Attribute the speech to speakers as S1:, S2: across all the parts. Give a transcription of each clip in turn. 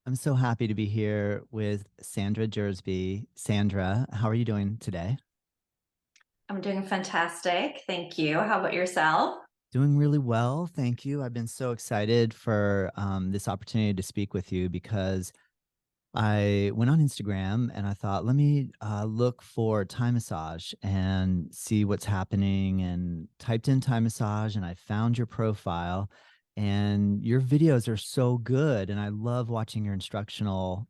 S1: I'm so happy to be here with Sandra Jersby. Sandra, how are you doing today?
S2: I'm doing fantastic. Thank you. How about yourself?
S1: Doing really well, thank you. I've been so excited for this opportunity to speak with you because I went on Instagram and I thought, let me look for Thai massage and see what's happening. And typed in Thai massage and I found your profile. And your videos are so good. And I love watching your instructional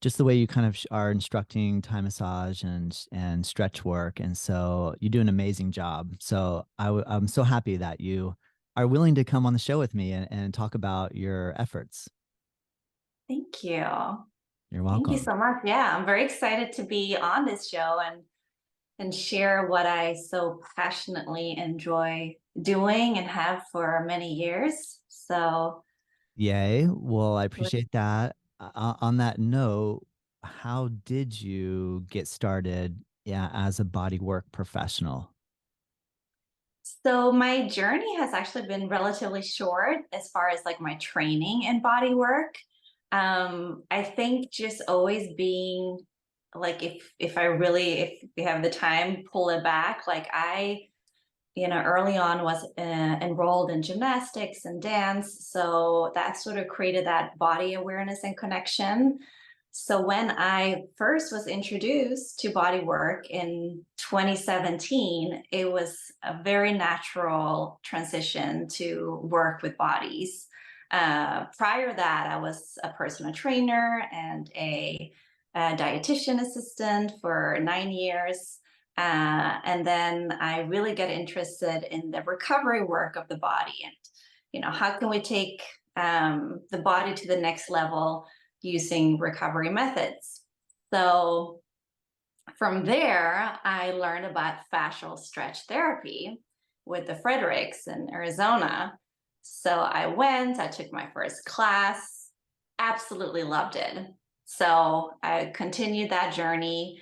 S1: just the way you kind of are instructing Thai massage and stretch work, and so you do an amazing job. So I'm so happy that you are willing to come on the show with me and talk about your efforts.
S2: Thank you.
S1: You're
S2: Thank you
S1: welcome.
S2: so much. Yeah, I'm very excited to be on this show and share what I so passionately enjoy doing and have for many years. So,
S1: Yay. Well, I appreciate that. On that note, how did you get started, yeah, as a bodywork professional?
S2: so my journey has actually been relatively short as far as like my training in body work. I think just always being like if I really if you have the time, pull it back. Like I early on was enrolled in gymnastics and dance. So that sort of created that body awareness and connection. So when I first was introduced to body work in 2017, it was a very natural transition to work with bodies. Prior to that, I was a personal trainer and a dietitian assistant for 9 years. And then I really get interested in the recovery work of the body and, how can we take the body to the next level using recovery methods. So from there, I learned about fascial stretch therapy with the Fredericks in Arizona. So I took my first class, absolutely loved it. So I continued that journey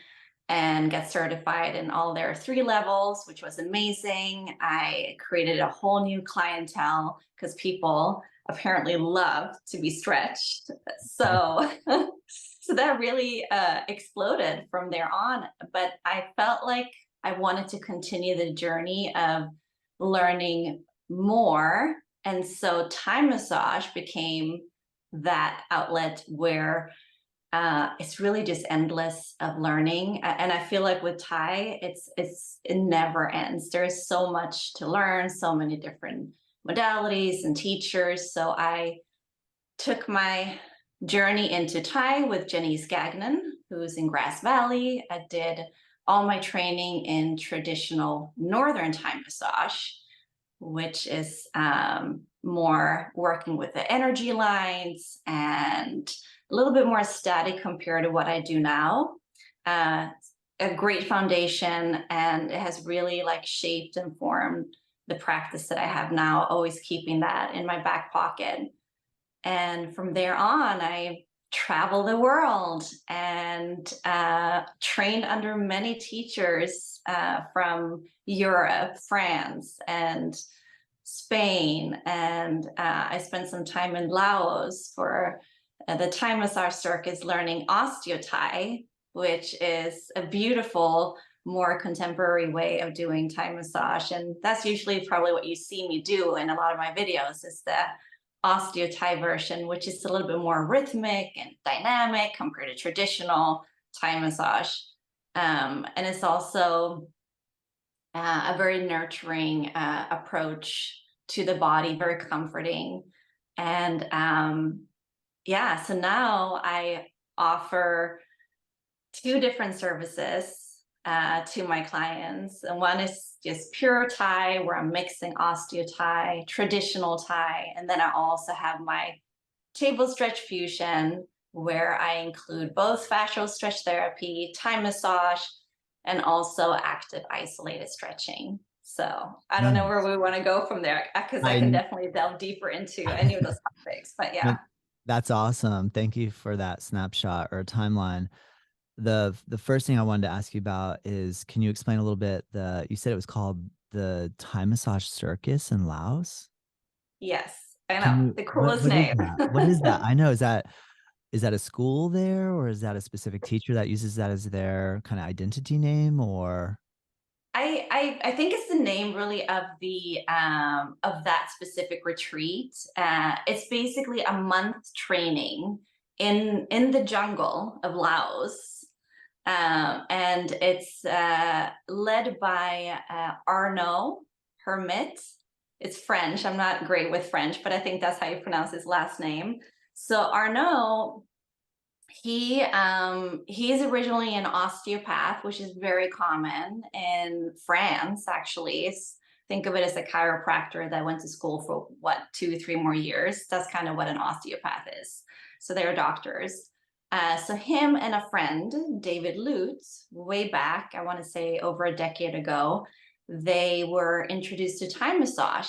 S2: and get certified in all their 3 levels, which was amazing. I created a whole new clientele because people apparently love to be stretched. So, so that really exploded from there on. But I felt like I wanted to continue the journey of learning more. And so Thai massage became that outlet where it's really just endless of learning, and I feel like with Thai, it never ends. There is so much to learn, so many different modalities and teachers. So I took my journey into Thai with Janice Gagnon, who's in Grass Valley. I did all my training in traditional Northern Thai massage, which is more working with the energy lines and a little bit more static compared to what I do now. Uh, a great foundation, and it has really like shaped and formed the practice that I have now, always keeping that in my back pocket. And from there on, I traveled the world and trained under many teachers from Europe, France, and Spain. And I spent some time in Laos for the Thai massage circus learning OsteoThai, which is a beautiful, more contemporary way of doing Thai massage. And that's usually probably what you see me do in a lot of my videos is the OsteoThai version, which is a little bit more rhythmic and dynamic compared to traditional Thai massage. And it's also a very nurturing approach to the body, very comforting. And yeah, so now I offer 2 different services to my clients. And one is just pure Thai, where I'm mixing osteo traditional Thai. And then I also have my table stretch fusion, where I include both fascial stretch therapy, Thai massage, and also active isolated stretching. So I don't know where
S1: Nice.
S2: we want to go from there because I can
S1: I
S2: definitely delve deeper into any of those topics. But
S1: no,
S2: yeah.
S1: that's awesome. Thank you for that snapshot or timeline. The first thing I wanted to ask you about is, can you explain a little bit, you said it was called the Thai massage circus in Laos?
S2: Yes. I
S1: Can
S2: know,
S1: you
S2: the coolest
S1: what is
S2: name.
S1: that? What is that? I know, is that a school there, or is that a specific teacher that uses that as their kind of identity name, or
S2: I think it's the name really of that specific retreat. It's basically a month training in the jungle of Laos, and it's led by Arnaud Hermit. It's French. I'm not great with French, but I think that's how you pronounce his last name. So Arnaud, he's originally an osteopath, which is very common in France, actually. Think of it as a chiropractor that went to school for what, 2 3 more years. That's kind of what an osteopath is. So they're doctors. So him and a friend, David Lutz, way back, I want to say over a decade ago, they were introduced to Thai massage.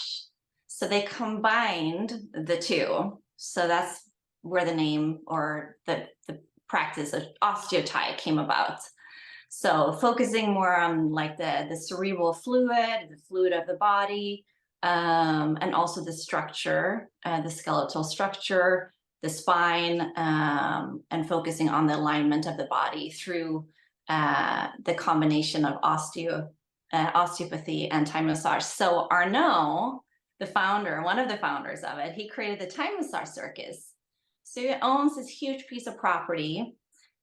S2: So they combined the two. So that's where the name or the practice of OsteoThai came about. So focusing more on like the cerebral fluid, the fluid of the body, and also the structure, the skeletal structure, the spine, and focusing on the alignment of the body through the combination of osteopathy and Thai massage. So Arnaud, the founder, one of the founders of it, he created the Thai massage circus. So he owns this huge piece of property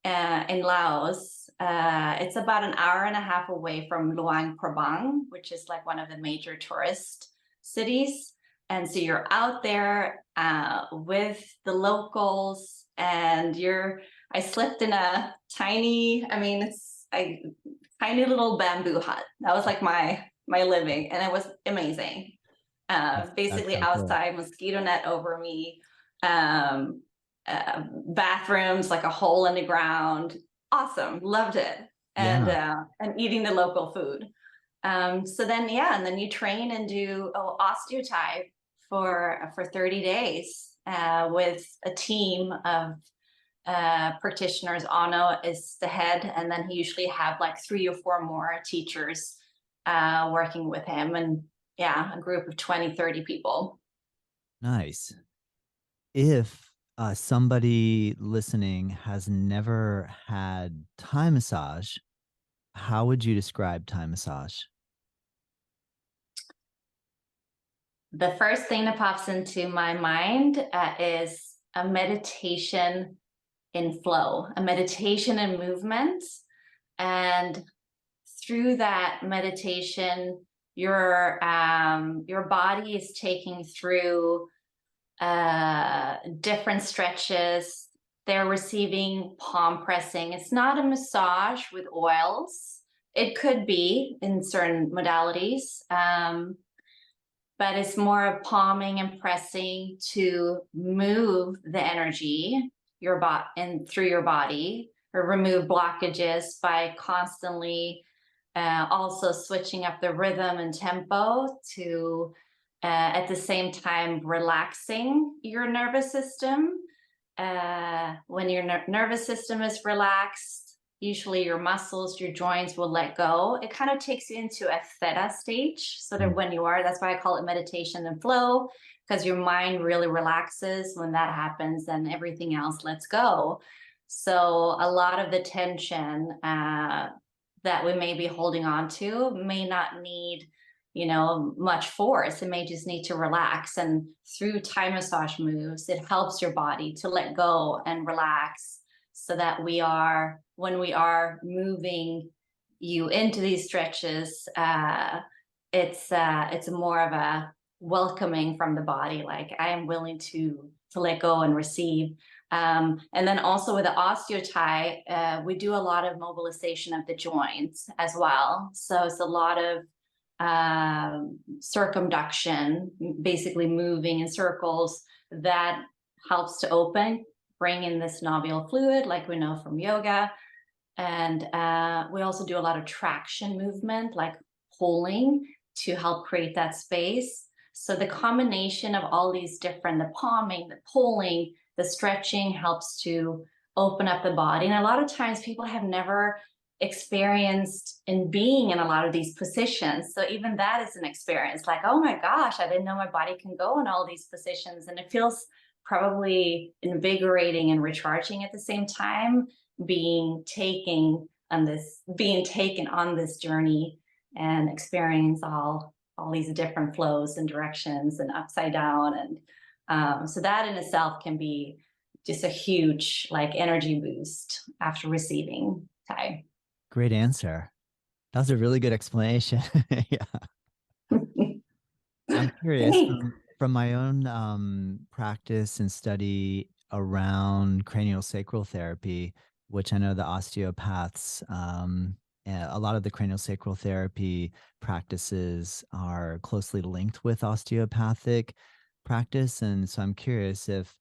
S2: in Laos. It's about an hour and a half away from Luang Prabang, which is like one of the major tourist cities. And so you're out there with the locals, and I slept in a tiny, I mean, it's a tiny little bamboo hut. That was like my living, and it was amazing.
S1: that's
S2: Basically
S1: so cool.
S2: outside, mosquito net over me, um, bathrooms, like a hole in the ground. Awesome, loved it,
S1: Yeah,
S2: and eating the local food. So then, yeah, and then you train and do OsteoThai for 30 days with a team of practitioners. Ano is the head, and then he usually have like 3 or 4 more teachers working with him, and yeah, a group of 20, 30 people.
S1: nice. If somebody listening has never had Thai massage, how would you describe Thai massage?
S2: The first thing that pops into my mind is a meditation in flow, a meditation in movement. And through that meditation, your body is taking through different stretches. They're receiving palm pressing. It's not a massage with oils. It could be in certain modalities, but it's more of palming and pressing to move the energy your body and through your body, or remove blockages by constantly also switching up the rhythm and tempo to at the same time relaxing your nervous system. When your nervous system is relaxed, usually your muscles, your joints will let go. It kind of takes you into a theta stage. So that
S1: Mm.
S2: when you are, that's why I call it meditation and flow, because your mind really relaxes. When that happens, then everything else lets go. So a lot of the tension that we may be holding on to may not need, much force. It may just need to relax. And through Thai massage moves, it helps your body to let go and relax, so that when we are moving you into these stretches, it's more of a welcoming from the body, like I am willing to let go and receive. And then also with the OsteoThai, we do a lot of mobilization of the joints as well. So it's a lot of circumduction, basically moving in circles, that helps to bring in this synovial fluid, like we know from yoga. And we also do a lot of traction movement, like pulling, to help create that space. So the combination of all these different, the palming, the pulling, the stretching helps to open up the body. And a lot of times people have never experienced in being in a lot of these positions. So even that is an experience, like, oh my gosh, I didn't know my body can go in all these positions. And it feels probably invigorating and recharging at the same time, being taken on this journey and experience all these different flows and directions and upside down. And so that in itself can be just a huge like energy boost after receiving Thai.
S1: Great answer. That was a really good explanation. Yeah. I'm curious
S2: Thanks.
S1: from my own practice and study around cranial sacral therapy, which I know the osteopaths, a lot of the cranial sacral therapy practices are closely linked with osteopathic practice. And so I'm curious if,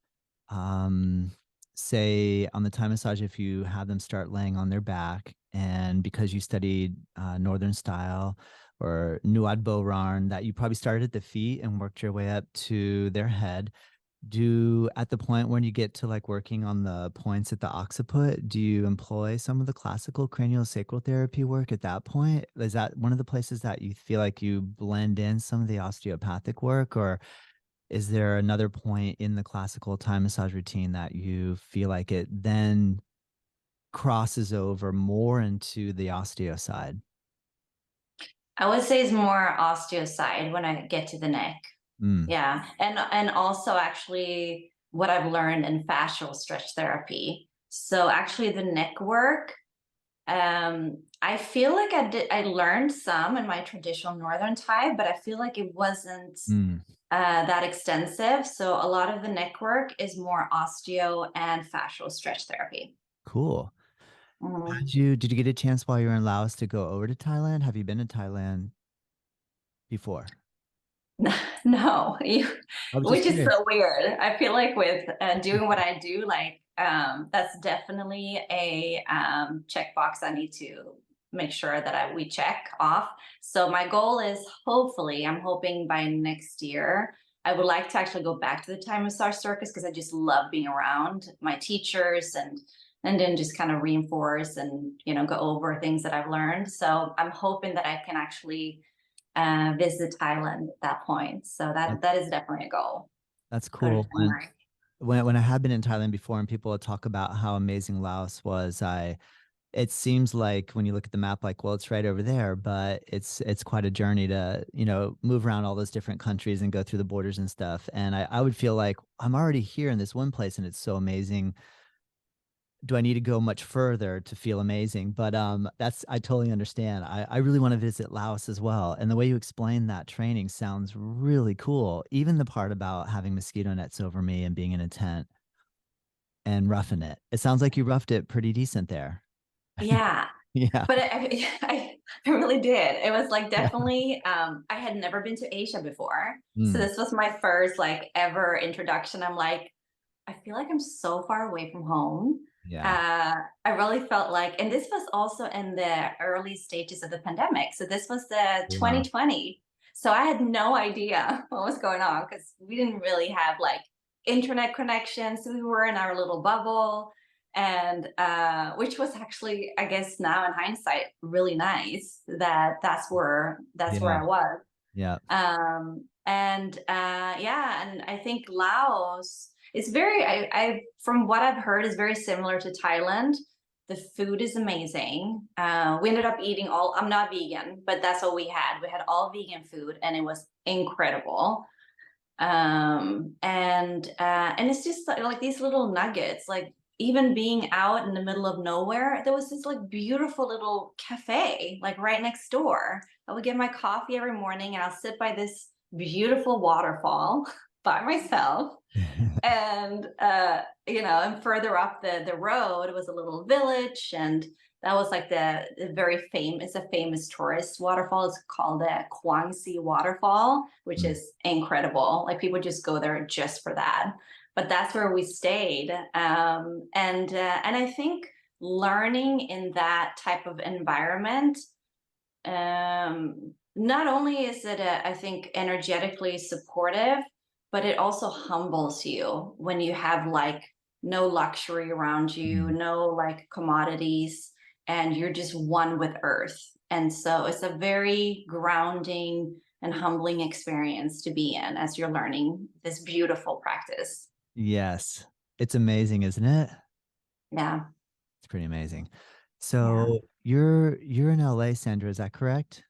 S1: um, say, on the Thai massage, if you have them start laying on their back, and because you studied Northern style, or Nuad Boran, that you probably started at the feet and worked your way up to their head. Do at the point when you get to like working on the points at the occiput, do you employ some of the classical cranial sacral therapy work at that point? Is that one of the places that you feel like you blend in some of the osteopathic work, or is there another point in the classical Thai massage routine that you feel like it then crosses over more into the osteo side?
S2: I would say it's more osteo when I get to the neck.
S1: Mm,
S2: Yeah. And also actually what I've learned in fascial stretch therapy. So actually the neck work, I feel like I learned some in my traditional Northern Thai, but I feel like it wasn't
S1: mm,
S2: that extensive. So a lot of the neck work is more osteo and fascial stretch therapy.
S1: cool.
S2: Mhm.
S1: Did you get a chance while you were in Laos to go over to Thailand? Have you been to Thailand before?
S2: No,
S1: I was just
S2: which is
S1: curious.
S2: so weird. I feel like with doing what I do, like that's definitely a checkbox I need to make sure that we check off. So my goal is hopefully, I'm hoping by next year, I would like to actually go back to the Thai massage circus because I just love being around my teachers and then just kind of reinforce and go over things that I've learned. So I'm hoping that I can actually visit Thailand at that point. So
S1: That,
S2: that is definitely a goal.
S1: that's
S2: Go to
S1: cool.
S2: Chiang Mai.
S1: When I have been in Thailand before and people talk about how amazing Laos was, it seems like when you look at the map, like, well, it's right over there, but it's quite a journey to, move around all those different countries and go through the borders and stuff. And I would feel like I'm already here in this one place and it's so amazing. Do I need to go much further to feel amazing? But that's I totally understand. I really want to visit Laos as well. And the way you explain that training sounds really cool. Even the part about having mosquito nets over me and being in a tent and roughing it. It sounds like you roughed it pretty decent there.
S2: Yeah,
S1: Yeah.
S2: but I really did. It was like
S1: Yeah.
S2: definitely. I had never been to Asia before, so
S1: Mm,
S2: this was my first like ever introduction. I'm like, I feel like I'm so far away from home.
S1: yeah.
S2: I really felt like, and this was also in the early stages of the pandemic. So this was the
S1: Wow.
S2: 2020. So I had no idea what was going on because we didn't really have like internet connections. So we were in our little bubble, and which was actually, I guess, now in hindsight, really nice that that's where
S1: Yeah.
S2: I was.
S1: Yeah.
S2: And yeah, and I think Laos is I from what I've heard is very similar to Thailand. The food is amazing. We ended up eating all. I'm not vegan, but that's what we had. We had all vegan food, and it was incredible. And it's just like these little nuggets, like even being out in the middle of nowhere, there was this like beautiful little cafe like right next door. I would get my coffee every morning and I'll sit by this beautiful waterfall by myself. And and further up the road was a little village, and that was like the very famous, a famous tourist waterfall. It's called the Kwangsi waterfall, which
S1: Mm,
S2: is incredible. Like people just go there just for that. But that's where we stayed. And I think learning in that type of environment, not only is it, I think, energetically supportive, but it also humbles you when you have like no luxury around you,
S1: mm,
S2: no like commodities. and you're just one with earth. And so it's a very grounding and humbling experience to be in as you're learning this beautiful practice.
S1: Yes. It's amazing, isn't it?
S2: Yeah,
S1: It's pretty amazing.
S2: yeah,
S1: So you're in LA, Sandra, is that correct?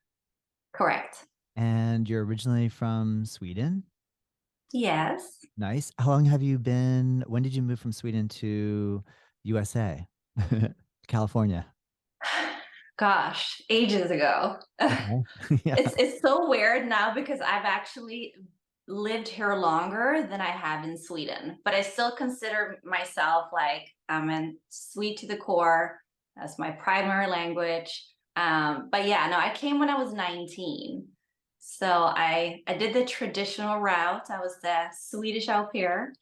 S2: correct.
S1: And you're originally from Sweden?
S2: Yes.
S1: Nice. How long have you been? When did you move from Sweden to USA? California.
S2: Gosh, ages ago.
S1: Okay. Yeah.
S2: It's so weird now because I've actually lived here longer than I have in Sweden, but I still consider myself like I'm in Swede to the core. That's my primary language. But yeah, no, I came when I was 19. So I did the traditional route. I was the Swedish au pair,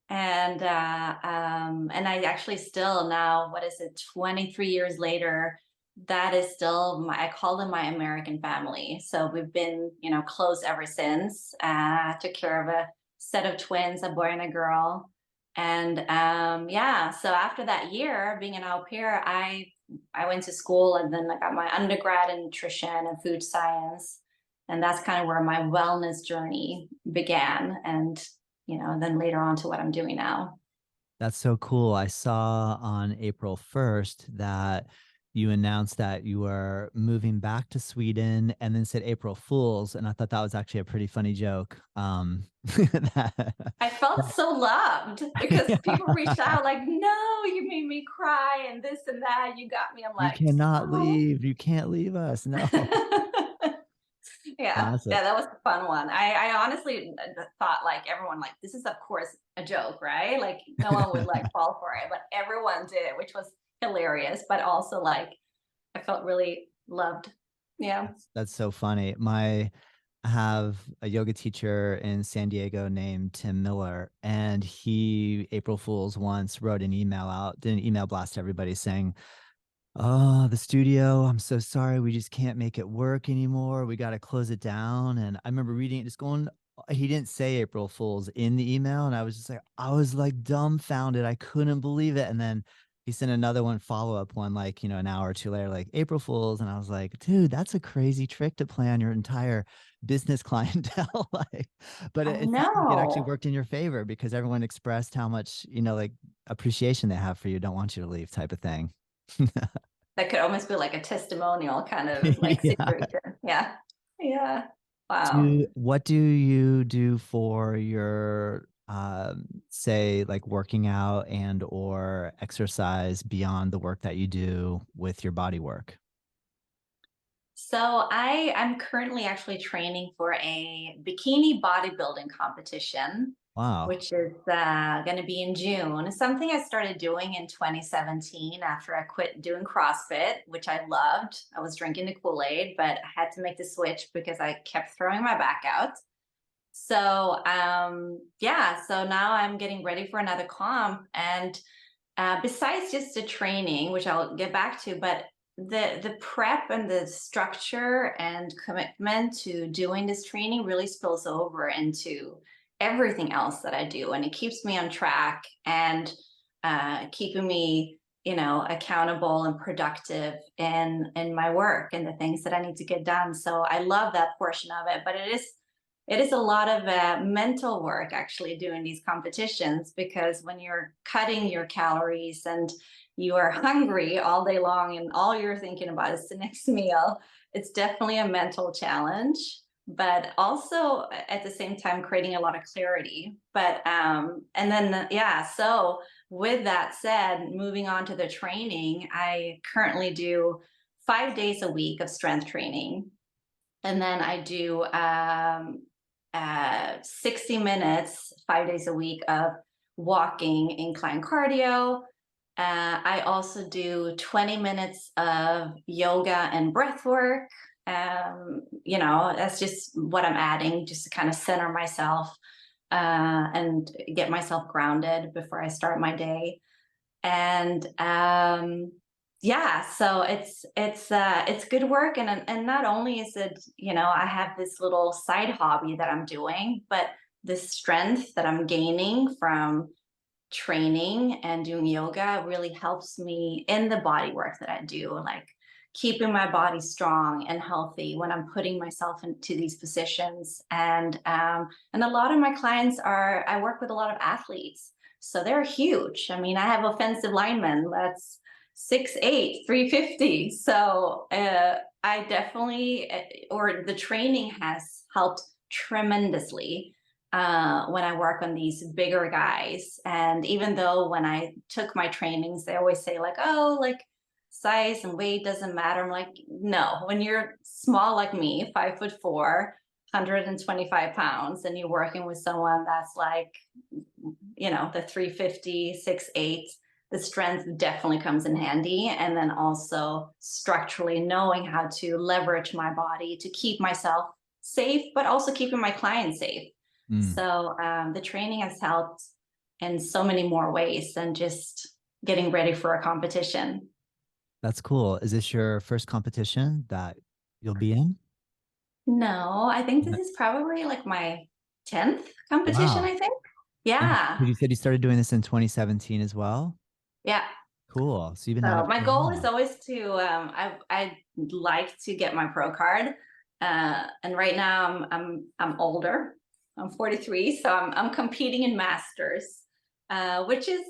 S2: and I actually still now, what is it, 23 years later, that is still my, I call them my American family. So we've been, close ever since. Took care of a set of twins, a boy and a girl. And yeah, so after that year being an au pair, I went to school, and then I got my undergrad in nutrition and food science. And that's kind of where my wellness journey began. And then later on to what I'm doing now.
S1: That's so cool. I saw on April 1st that you announced that you were moving back to Sweden and then said April Fools. And I thought that was actually a pretty funny joke. That,
S2: I felt so loved because people reached out like, no, you made me cry and this and that. You got me. I'm
S1: you
S2: like,
S1: cannot
S2: oh.
S1: leave. You can't leave us. No.
S2: Yeah,
S1: Awesome.
S2: yeah, that was a fun one. I honestly thought like everyone like this is of course a joke, right? Like no one would like fall for it, but everyone did, which was hilarious, but also like I felt really loved. Yeah.
S1: That's so funny. I have a yoga teacher in San Diego named Tim Miller, and he, April Fools, once wrote an email out, did an email blast to everybody saying, "Oh, the studio, I'm so sorry. We just can't make it work anymore. We got to close it down." And I remember reading it, just going, he didn't say April Fools in the email. And I was like dumbfounded. I couldn't believe it. And then he sent another one, follow up one, like, an hour or two later, like April Fools. And I was like, dude, that's a crazy trick to play on your entire business clientele. Like, but
S2: I
S1: it sounds like it actually
S2: know.
S1: worked in your favor because everyone expressed how much, like appreciation they have for you, don't want you to leave type of thing.
S2: That could almost be like a testimonial kind of like
S1: Yeah.
S2: situation. Yeah. Yeah. Wow.
S1: What do you do for your say like working out and or exercise beyond the work that you do with your body work?
S2: So I'm currently actually training for a bikini bodybuilding competition,
S1: Wow.
S2: which is going to be in June. Something I started doing in 2017 after I quit doing CrossFit, which I loved. I was drinking the Kool-Aid, but I had to make the switch because I kept throwing my back out. So yeah, so now I'm getting ready for another comp, and besides just the training, which I'll get back to, but the prep and the structure and commitment to doing this training really spills over into everything else that I do, and it keeps me on track and keeping me, accountable and productive in my work and the things that I need to get done. So I love that portion of it, but it is a lot of mental work actually doing these competitions, because when you're cutting your calories and you are hungry all day long and all you're thinking about is the next meal, it's definitely a mental challenge, but also at the same time creating a lot of clarity. But and then yeah, so with that said, moving on to the training, I currently do 5 days a week of strength training, and then I do 60 minutes, 5 days a week of walking incline cardio. I also do 20 minutes of yoga and breath work. That's just what I'm adding just to kind of center myself and get myself grounded before I start my day. And yeah, so it's good work, and not only is it, I have this little side hobby that I'm doing, but the strength that I'm gaining from training and doing yoga really helps me in the body work that I do, like keeping my body strong and healthy when I'm putting myself into these positions. And a lot of my clients are, I work with a lot of athletes, so they're huge. I mean, I have offensive linemen that's 6'8", 350. So I definitely, or the training has helped tremendously when I work on these bigger guys. And even though when I took my trainings, they always say like, oh, like size and weight doesn't matter. I'm like, no, when you're small like me, 5'4", 125 pounds, and you're working with someone that's like, the 350, 6'8", the strength definitely comes in handy. And then also structurally knowing how to leverage my body to keep myself safe, but also keeping my clients safe.
S1: Mm,
S2: So the training has helped in so many more ways than just getting ready for a competition.
S1: that's cool. Is this your first competition that you'll be in?
S2: No, I think this is probably like my 10th competition,
S1: Wow.
S2: I think.
S1: And
S2: Yeah.
S1: you said you started doing this in 2017 as well?
S2: Yeah.
S1: Cool. So you've been at
S2: So
S1: it
S2: my
S1: for a
S2: goal is
S1: while.
S2: always to I'd like to get my pro card. And right now I'm older. I'm 43, so I'm competing in masters, which is,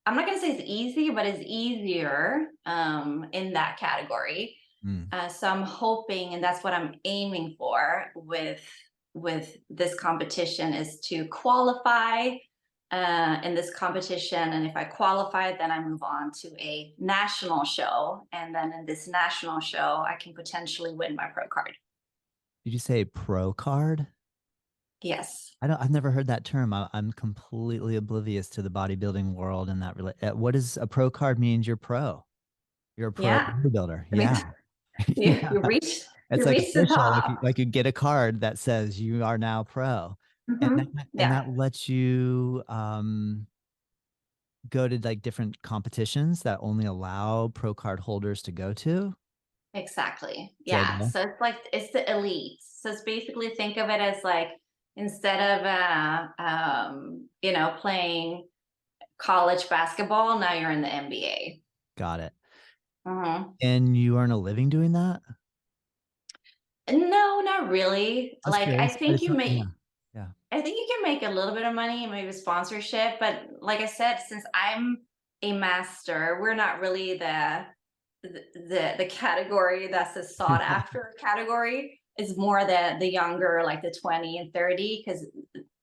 S2: I'm not going to say it's easy, but it's easier in that category.
S1: Mm.
S2: So I'm hoping, and that's what I'm aiming for with this competition, is to qualify in this competition. And if I qualify, then I move on to a national show. And then in this national show, I can potentially win my pro card.
S1: Did you say pro card?
S2: Yes.
S1: I've never heard that term. I'm completely oblivious to the bodybuilding world and that what does a pro card means you're pro. You're a pro
S2: Yeah.
S1: bodybuilder.
S2: I mean,
S1: Yeah.
S2: you,
S1: Yeah.
S2: you reached
S1: It's
S2: you
S1: like
S2: reached the
S1: official,
S2: top.
S1: like you get a card that says you are now pro. And
S2: Yeah.
S1: that lets you go to like different competitions that only allow pro card holders to go to.
S2: Exactly.
S1: It's the
S2: Yeah.
S1: idea.
S2: So it's like it's the elite. So it's basically, think of it as like, instead of playing college basketball, now you're in the NBA.
S1: Got it.
S2: Hmm.
S1: And you earn a living doing that?
S2: No, not really.
S1: I was
S2: Like I
S1: curious, but
S2: think
S1: it's
S2: you
S1: not,
S2: make
S1: yeah. Yeah.
S2: I think you can make a little bit of money, maybe sponsorship, but like I said, since I'm a master, we're not really the category that's a sought after category. Is more the younger, like the 20 and 30, because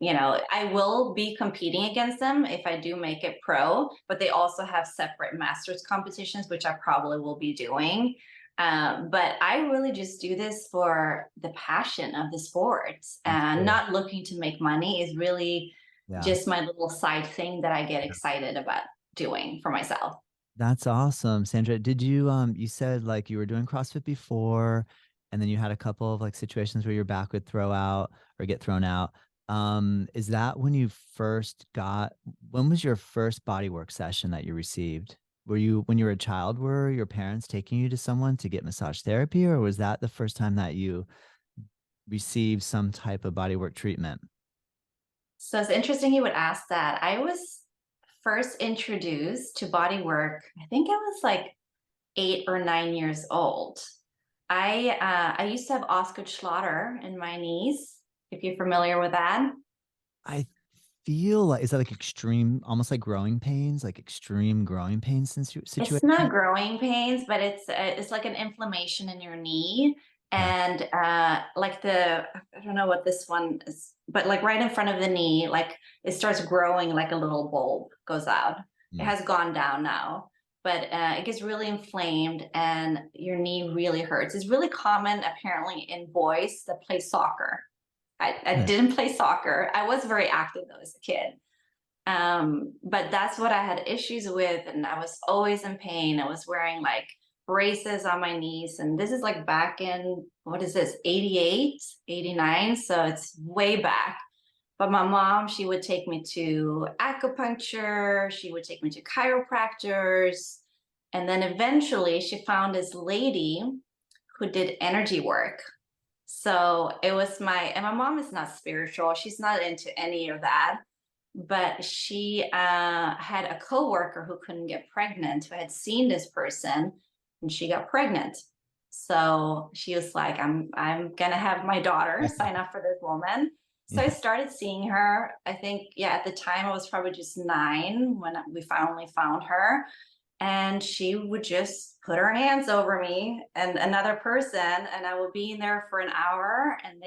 S2: I will be competing against them if I do make it pro, but they also have separate masters competitions, which I probably will be doing. But I really just do this for the passion of the sport,
S1: That's
S2: and
S1: cool.
S2: not looking to make money is really
S1: Yeah.
S2: just my little side thing that I get excited about doing for myself.
S1: That's awesome, Sandra. Did you you said like you were doing CrossFit before and then you had a couple of like situations where your back would throw out or get thrown out. Is that when you first got when was your first bodywork session that you received? Were you when you were a child, were your parents taking you to someone to get massage therapy, or was that the first time that you received some type of bodywork treatment?
S2: So it's interesting you would ask that. I was first introduced to body work, I think I was like 8 or 9 years old. I used to have Osgood-Schlatter in my knees, if you're familiar with that.
S1: I feel like is that like extreme, almost like growing pains, like extreme growing pains
S2: It's not
S1: situation?
S2: growing pains, but it's like an inflammation in your knee,
S1: Okay.
S2: and like I don't know what this one is, but like right in front of the knee, like it starts growing, like a little bulb goes out. It
S1: Mm.
S2: has gone down now, but it gets really inflamed, and your knee really hurts. It's really common apparently in boys that play soccer. I
S1: Yeah.
S2: didn't play soccer. I was very active though as a kid. But that's what I had issues with, and I was always in pain. I was wearing like braces on my knees, and this is like back in, what is this, 88, 89, so it's way back. But my mom, she would take me to acupuncture, she would take me to chiropractors, and then eventually she found this lady who did energy work. So it was and my mom is not spiritual, she's not into any of that. but she had a coworker who couldn't get pregnant, who had seen this person, and she got pregnant. So she was like, I'm gonna have my daughter sign up for this woman. So I
S1: Yeah.
S2: started seeing her. I think, yeah, at the time I was probably just 9 when we finally found her. And she would just put her hands over me and another person, and I would be in there for an hour, and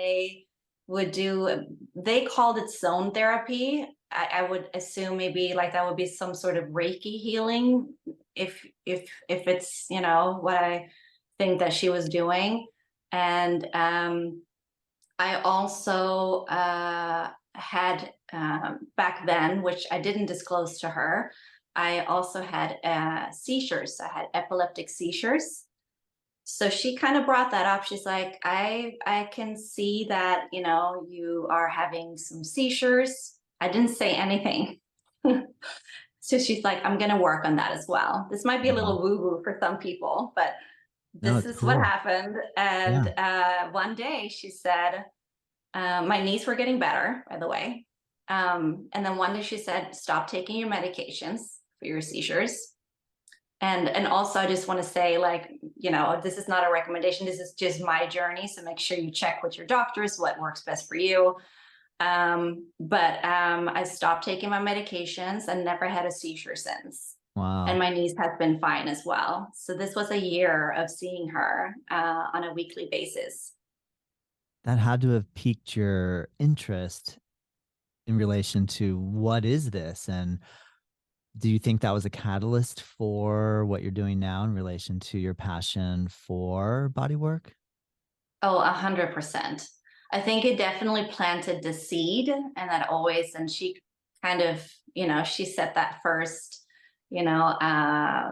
S2: would do, they called it zone therapy. I would assume maybe like that would be some sort of Reiki healing, if it's, what I think that she was doing. And I also had, back then, which I didn't disclose to her, I also had seizures. I had epileptic seizures. So she kind of brought that up. She's like, I can see that, you are having some seizures. I didn't say anything. So she's like, I'm going to work on that as well. This might be a
S1: Wow.
S2: little woo woo for some people, but
S1: No,
S2: this
S1: it's
S2: is what
S1: cool.
S2: happened. And
S1: Yeah.
S2: one day she said, my knees were getting better, by the way. And then one day she said, stop taking your medications for your seizures. And also I just want to say, like, this is not a recommendation. This is just my journey. So make sure you check with your doctors what works best for you. But I stopped taking my medications and never had a seizure since. And
S1: Wow.
S2: my knees have been fine as well. So this was a year of seeing her on a weekly basis.
S1: That had to have piqued your interest in relation to what is this? And do you think that was a catalyst for what you're doing now in relation to your passion for body work?
S2: Oh, 100%. I think it definitely planted the seed, and that always, and she kind of, she set that first, yeah,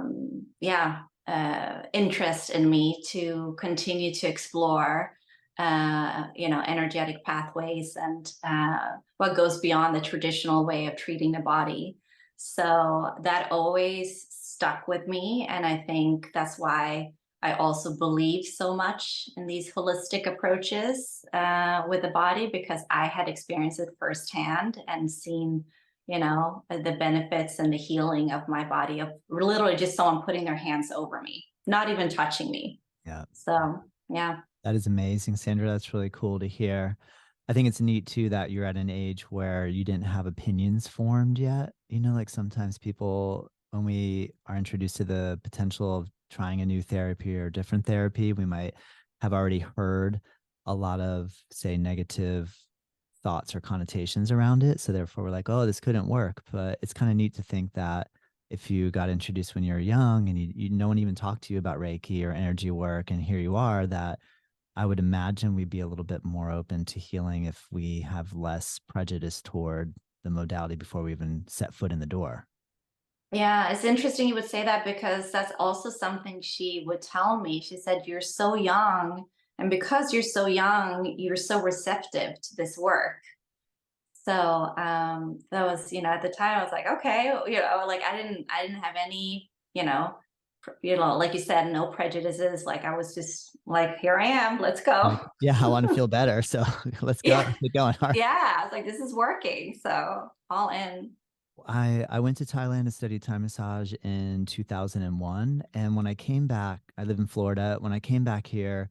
S2: interest in me to continue to explore, energetic pathways and what goes beyond the traditional way of treating the body. So that always stuck with me, and I think that's why I also believe so much in these holistic approaches with the body, because I had experienced it firsthand and seen, the benefits and the healing of my body, of literally just someone putting their hands over me, not even touching me.
S1: Yeah.
S2: So, yeah.
S1: That is amazing, Sandra. That's really cool to hear. I think it's neat too that you're at an age where you didn't have opinions formed yet. Like sometimes people, when we are introduced to the potential of trying a new therapy or different therapy, we might have already heard a lot of, say, negative thoughts or connotations around it. So therefore, we're like, oh, this couldn't work. But it's kind of neat to think that if you got introduced when you were young and no one even talked to you about Reiki or energy work, and here you are, that I would imagine we'd be a little bit more open to healing if we have less prejudice toward the modality before we even set foot in the door.
S2: Yeah, it's interesting you would say that, because that's also something she would tell me. She said, you're so young. And because you're so young, you're so receptive to this work. So that was, at the time I was like, okay, like I didn't have any, like you said, no prejudices. Like I was just like, here I am, let's go.
S1: Like, yeah, I want to feel better. So let's go,
S2: Yeah.
S1: let's get going. All right.
S2: Yeah. I was like, this is working. So all in.
S1: I went to Thailand to study Thai massage in 2001. And when I came back, I live in Florida. When I came back here,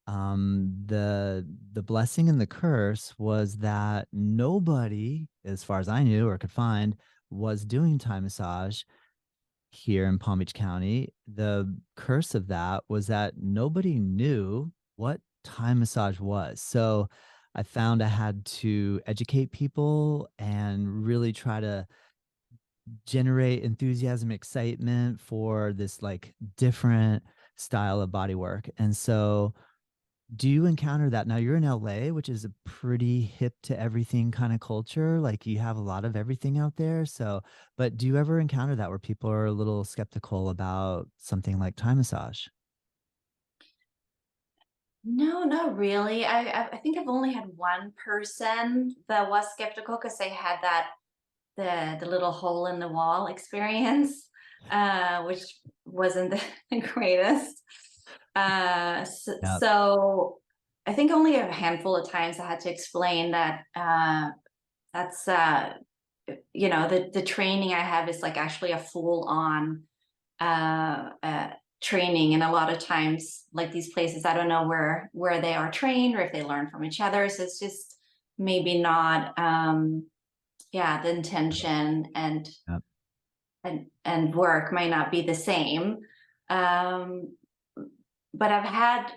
S1: the blessing and the curse was that nobody, as far as I knew or could find, was doing Thai massage here in Palm Beach County. The curse of that was that nobody knew what Thai massage was. So I found I had to educate people and really try to generate enthusiasm, excitement for this like different style of body work. And so do you encounter that now? You're in LA, which is a pretty hip to everything kind of culture. Like you have a lot of everything out there. So, but do you ever encounter that where people are a little skeptical about something like Thai massage?
S2: No, not really. I think I've only had one person that was skeptical because they had that the little hole in the wall experience, which wasn't the greatest. So,
S1: Yeah.
S2: so I think only a handful of times I had to explain that that's the training I have is like actually a full on training, and a lot of times like these places, I don't know where they are trained or if they learn from each other, so it's just maybe not yeah, the intention
S1: Yep.
S2: and work might not be the same. um but I've had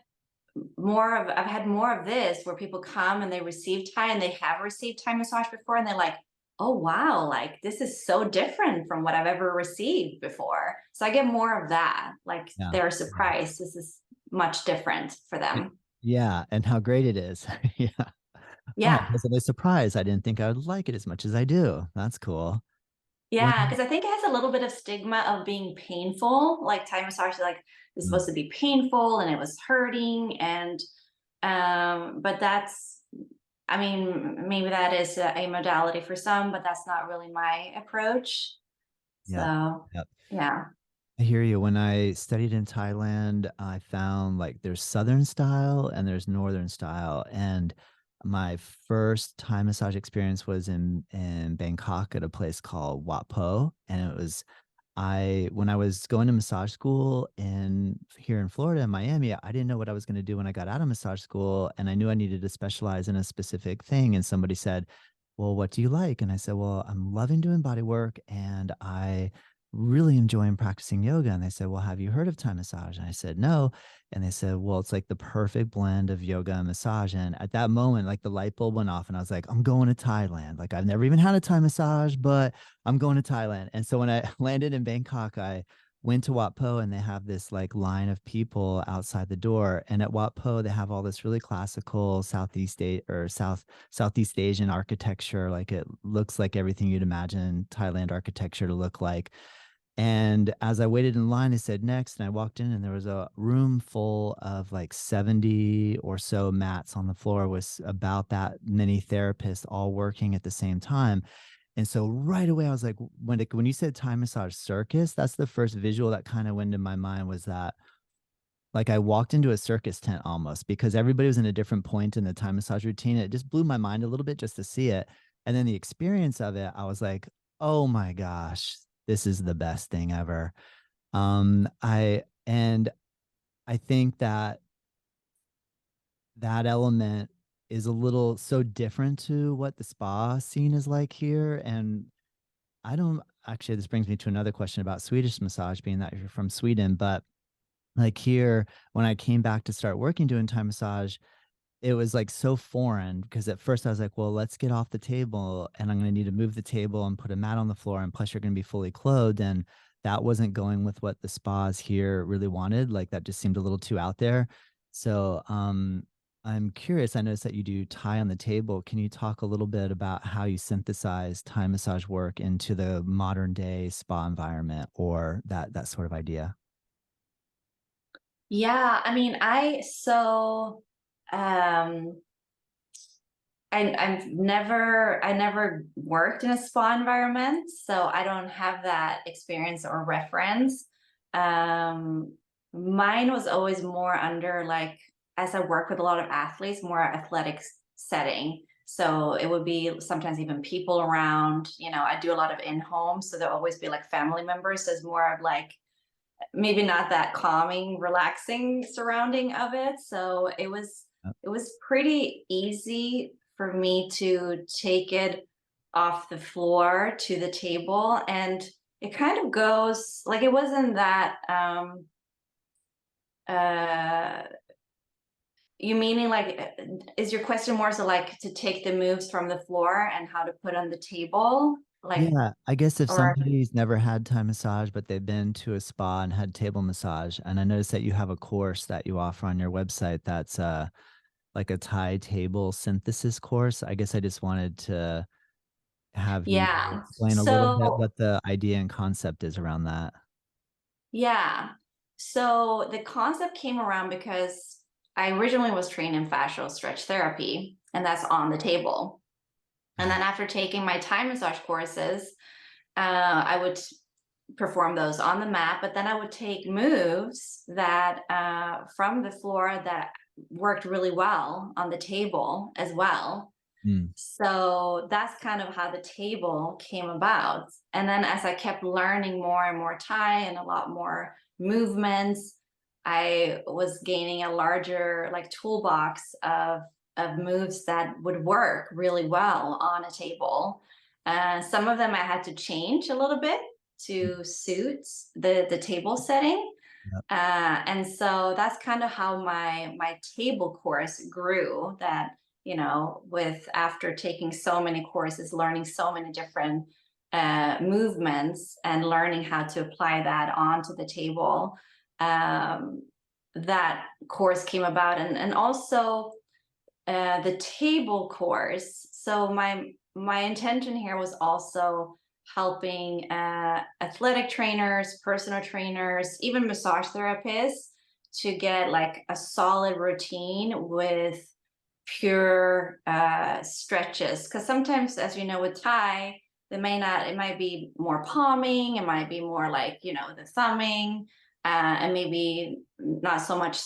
S2: more of this where people come and they receive Thai, and they have received Thai massage before, and they're like, oh wow, like this is so different from what I've ever received before. So I get more of that. Like
S1: Yeah.
S2: they're
S1: Yeah.
S2: surprised this is much different for
S1: Y-
S2: them.
S1: Yeah, and how great it is. Yeah. Oh, I'm
S2: Yeah.
S1: pleasantly surprised. I didn't think I would like it as much as I do. That's cool. Well,
S2: Yeah, because I think it has a little bit of stigma of being painful. Like Thai massage, like it's
S1: mm,
S2: supposed to be painful and it was hurting, and but that's, I mean, maybe that is a modality for some, but that's not really my approach.
S1: yeah.
S2: So,
S1: Yep.
S2: yeah.
S1: I hear you. When I studied in Thailand, I found like there's Southern style and there's Northern style. And my first Thai massage experience was in Bangkok at a place called Wat Po, and it was when I was going to massage school in here in Florida in Miami, I didn't know what I was going to do when I got out of massage school, and I knew I needed to specialize in a specific thing. And somebody said, "Well, what do you like?" And I said, "Well, I'm loving doing body work, and I really enjoying practicing yoga." And they said, "Well, have you heard of Thai massage?" And I said, "No." And they said, "Well, it's like the perfect blend of yoga and massage." And at that moment, like the light bulb went off, and I was like, "I'm going to Thailand. Like I've never even had a Thai massage, but I'm going to Thailand." And so when I landed in Bangkok, I went to Wat Po, and they have this like line of people outside the door. And at Wat Po, they have all this really classical Southeast Asian architecture. Like it looks like everything you'd imagine Thailand architecture to look like. And as I waited in line, I said next, and I walked in, and there was a room full of like 70 or so mats on the floor with about that many therapists all working at the same time. And so right away, I was like, when you said Thai massage circus, that's the first visual that kind of went in my mind, was that like I walked into a circus tent almost, because everybody was in a different point in the Thai massage routine. It just blew my mind a little bit just to see it. And then the experience of it, I was like, oh my gosh, this is the best thing ever. And I think that that element is a little so different to what the spa scene is like here. And I don't actually, this brings me to another question about Swedish massage, being that you're from Sweden. But like here, when I came back to start working doing Thai massage, it was like so foreign, because at first I was like, well, let's get off the table, and I'm going to need to move the table and put a mat on the floor. And plus, you're going to be fully clothed. And that wasn't going with what the spas here really wanted. Like that just seemed a little too out there. So, I'm curious. I noticed that you do Thai on the table. Can you talk a little bit about how you synthesize Thai massage work into the modern day spa environment, or that sort of idea?
S2: Yeah, I mean, um I never worked in a spa environment, so I don't have that experience or reference. Um, Mine was always more under like, as I work with a lot of athletes, more athletics setting. So it would be sometimes even people around. I do a lot of in home, so there'll always be like family members. So it's more of like maybe not that calming, relaxing surrounding of it. So it was pretty easy for me to take it off the floor to the table, and it kind of goes like, it wasn't that uh you meaning like, is your question more so like to take the moves from the floor and how to put on the table, like,
S1: Yeah, I guess if
S2: or
S1: somebody's never had Thai massage, but they've been to a spa and had table massage, and I noticed that you have a course that you offer on your website that's like a Thai table synthesis course. I guess I just wanted to have you
S2: yeah.
S1: explain a little bit
S2: So
S1: what the idea and concept is around that.
S2: yeah. So the concept came around because I originally was trained in fascial stretch therapy, and that's on the table. And
S1: Mhm.
S2: then after taking my Thai massage courses, I would perform those on the mat, but then I would take moves that from the floor that worked really well on the table as well.
S1: Mm.
S2: So that's kind of how the table came about. And then as I kept learning more and more Thai and a lot more movements, I was gaining a larger like toolbox of moves that would work really well on a table. Some of them I had to change a little bit
S1: Mm.
S2: to suit the table setting.
S1: Yep.
S2: And so that's kind of how my table course grew. That with after taking so many courses, learning so many different movements, and learning how to apply that onto the table, um, that course came about, and also the table course. So my intention here was also helping athletic trainers, personal trainers, even massage therapists to get like a solid routine with pure stretches. Because sometimes, as you know, with Thai, it might be more palming, it might be more like, the thumbing, and maybe not so much,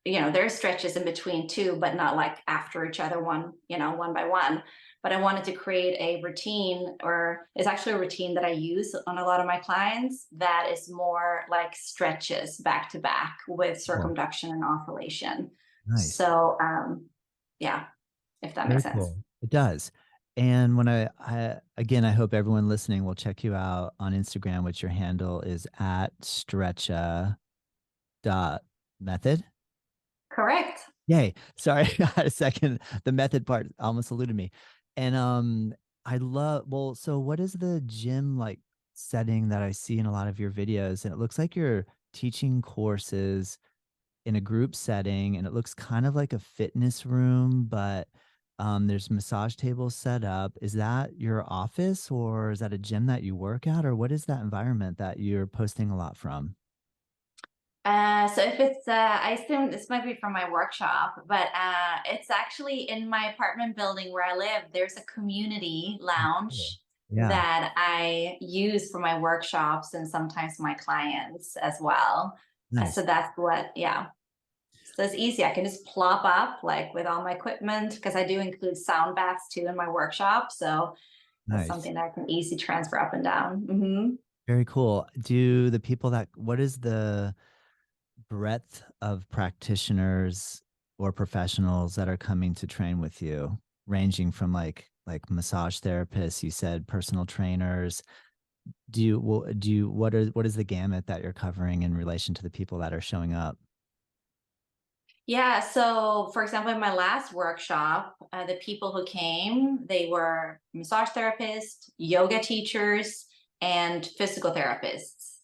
S2: there's stretches in between too, but not like after each other, one by one. But I wanted to create a routine, or it's actually a routine that I use on a lot of my clients that is more like stretches back to back with
S1: Cool.
S2: circumduction and oscillation.
S1: Nice.
S2: So, yeah, if that makes
S1: Very
S2: sense.
S1: cool. It does. And when again, I hope everyone listening will check you out on Instagram, which your handle is at stretcha.method.
S2: Correct.
S1: Yay. Sorry, I had a second. The method part almost eluded me. And I love, well, so what is the gym like setting that I see in a lot of your videos? And it looks like you're teaching courses in a group setting, and it looks kind of like a fitness room, but there's massage tables set up. Is that your office, or is that a gym that you work at, or what is that environment that you're posting a lot from?
S2: So if it's, I assume this might be from my workshop, but it's actually in my apartment building where I live. There's a community
S1: Cool.
S2: lounge
S1: Yeah,
S2: that I use for my workshops and sometimes my clients as well. So
S1: nice,
S2: that's what, yeah. So it's easy. I can just plop up like with all my equipment, because I do include sound baths too in my workshop. So that's
S1: nice.
S2: something that I can easily transfer up and down. Hmm.
S1: Very cool. Do the people that, what is the breadth of practitioners or professionals that are coming to train with you, ranging from like massage therapists, you said personal trainers. What is the gamut that you're covering in relation to the people that are showing up?
S2: Yeah. So, for example, in my last workshop, the people who came, they were massage therapists, yoga teachers, and physical therapists,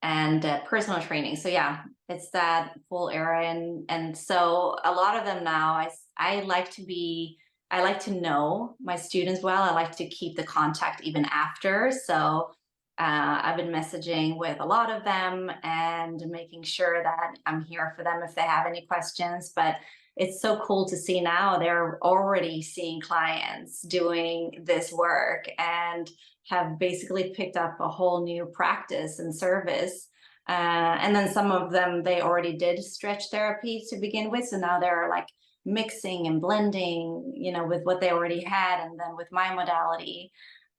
S2: and personal training. So yeah, it's that full era, and so a lot of them now, I like to know my students well. I like to keep the contact even after. So I've been messaging with a lot of them and making sure that I'm here for them if they have any questions. But it's so cool to see now they're already seeing clients doing this work and have basically picked up a whole new practice and service. And then some of them, they already did stretch therapy to begin with. So now they're like mixing and blending, with what they already had and then with my modality.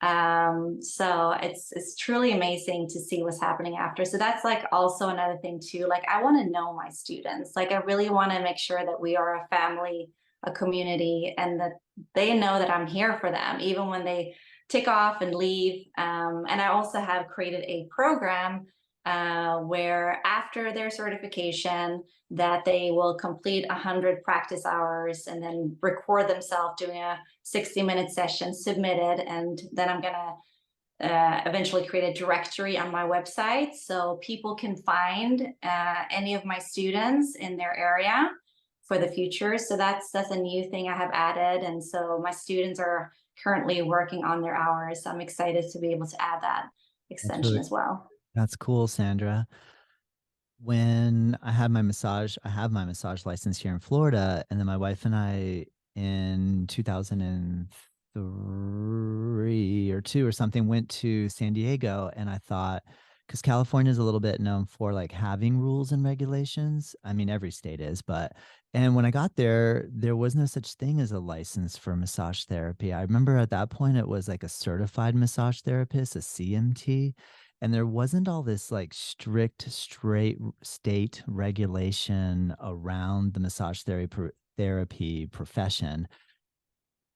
S2: So it's truly amazing to see what's happening after. So that's like also another thing too. Like I want to know my students. Like I really want to make sure that we are a family, a community, and that they know that I'm here for them, even when they take off and leave. And I also have created a program where after their certification that they will complete 100 practice hours and then record themselves doing a 60-minute session, submit it, and then I'm going to eventually create a directory on my website so people can find any of my students in their area for the future. So that's a new thing I have added, and so my students are currently working on their hours. So I'm excited to be able to add that
S1: That's
S2: extension
S1: really,
S2: as well.
S1: that's cool, Sandra. When I have my massage license here in Florida, and then my wife and I in 2003 or two or something went to San Diego, and I thought, because California is a little bit known for like having rules and regulations. I mean, every state is, but and when I got there, there was no such thing as a license for massage therapy. I remember at that point it was like a certified massage therapist, a CMT, and there wasn't all this like strict, straight state regulation around the massage therapy profession.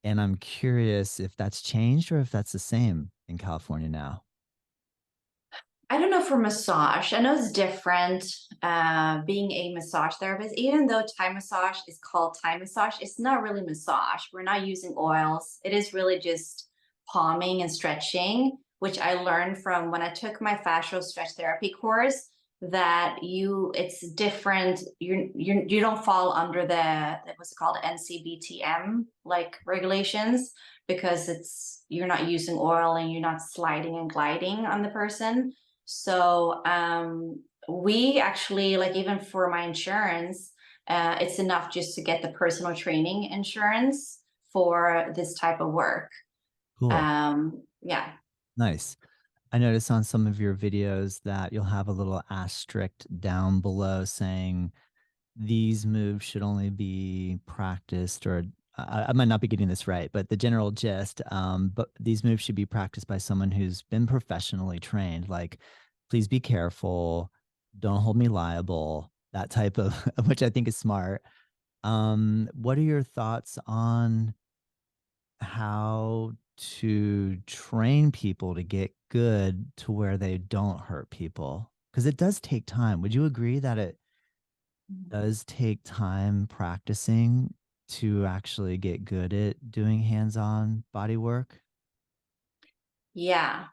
S1: And I'm curious if that's changed or if that's the same in California now.
S2: I don't know for massage. I know it's different being a massage therapist, even though Thai massage is called Thai massage, it's not really massage. We're not using oils. It is really just palming and stretching, which I learned from when I took my fascial stretch therapy course that it's different. You don't fall under what's it called, NCBTM like regulations, because you're not using oil and you're not sliding and gliding on the person. So we actually, like, even for my insurance, it's enough just to get the personal training insurance for this type of work.
S1: Cool.
S2: Yeah.
S1: Nice. I noticed on some of your videos that you'll have a little asterisk down below saying these moves should only be practiced, or I might not be getting this right, but the general gist, but these moves should be practiced by someone who's been professionally trained. Like, please be careful, don't hold me liable, that type of, which I think is smart. What are your thoughts on how to train people to get good to where they don't hurt people? Because it does take time. Would you agree that it does take time practicing to actually get good at doing hands-on body work?
S2: Yeah.